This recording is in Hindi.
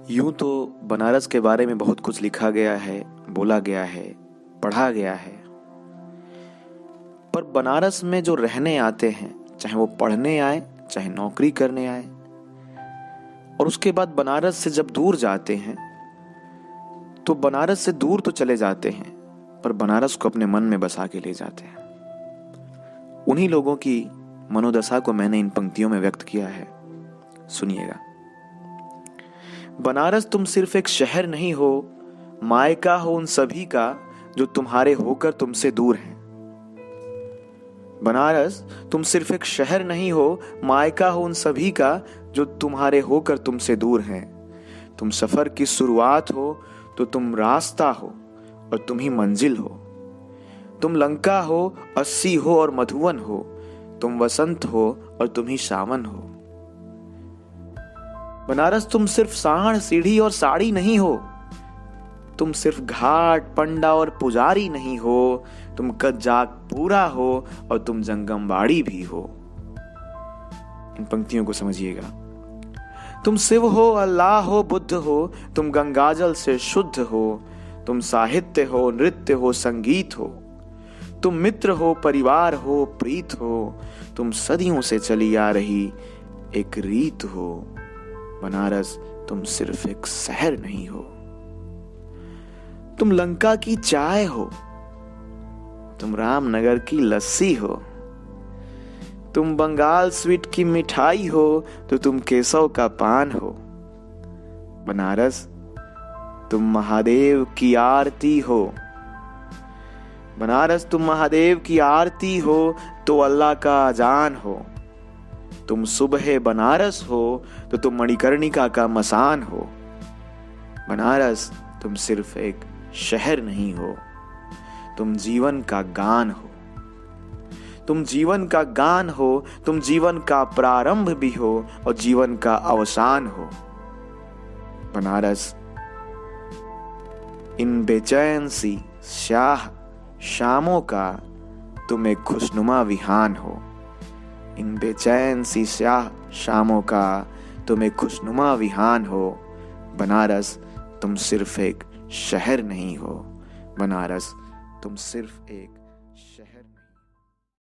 यूं तो बनारस के बारे में बहुत कुछ लिखा गया है, बोला गया है, पढ़ा गया है। पर बनारस में जो रहने आते हैं, चाहे वो पढ़ने आए, चाहे नौकरी करने आए, और उसके बाद बनारस से जब दूर जाते हैं तो बनारस से दूर तो चले जाते हैं, पर बनारस को अपने मन में बसा के ले जाते हैं। उन्हीं लोगों की मनोदशा को मैंने इन पंक्तियों में व्यक्त किया है। सुनिएगा। बनारस तुम सिर्फ एक शहर नहीं हो, मायका हो उन सभी का जो तुम्हारे होकर तुमसे दूर हैं। बनारस तुम सिर्फ एक शहर नहीं हो, मायका हो उन सभी का जो तुम्हारे होकर तुमसे दूर हैं। तुम सफर की शुरुआत हो तो तुम रास्ता हो और तुम ही मंजिल हो। तुम लंका हो, अस्सी हो और मधुवन हो। तुम वसंत हो और तुम ही सावन हो। बनारस तुम सिर्फ सांड, सीढ़ी और साड़ी नहीं हो। तुम सिर्फ घाट, पंडा और पुजारी नहीं हो। तुम कज्जाक पूरा हो और तुम जंगमबाड़ी भी हो। इन पंक्तियों को समझिएगा। तुम शिव हो, अल्लाह हो, बुद्ध हो। तुम गंगाजल से शुद्ध हो। तुम साहित्य हो, नृत्य हो, संगीत हो। तुम मित्र हो, परिवार हो, प्रीत हो। तुम सदियों से चली आ रही एक रीत हो। बनारस तुम सिर्फ एक शहर नहीं हो। तुम लंका की चाय हो। तुम रामनगर की लस्सी हो। तुम बंगाल स्वीट की मिठाई हो तो तुम केसव का पान हो। बनारस तुम महादेव की आरती हो। बनारस तुम महादेव की आरती हो तो अल्लाह का अजान हो। तुम सुबह बनारस हो तो तुम मणिकर्णिका का मसान हो। बनारस तुम सिर्फ एक शहर नहीं हो, तुम जीवन का गान हो। तुम जीवन का गान हो, तुम जीवन का प्रारंभ भी हो और जीवन का अवसान हो। बनारस इन बेचैन सी स्याह शामों का तुम एक खुशनुमा विहान हो। इन बेचैन सी स्याह शामों का तुम एक खुशनुमा विहान हो। बनारस तुम सिर्फ एक शहर नहीं हो। बनारस तुम सिर्फ एक शहर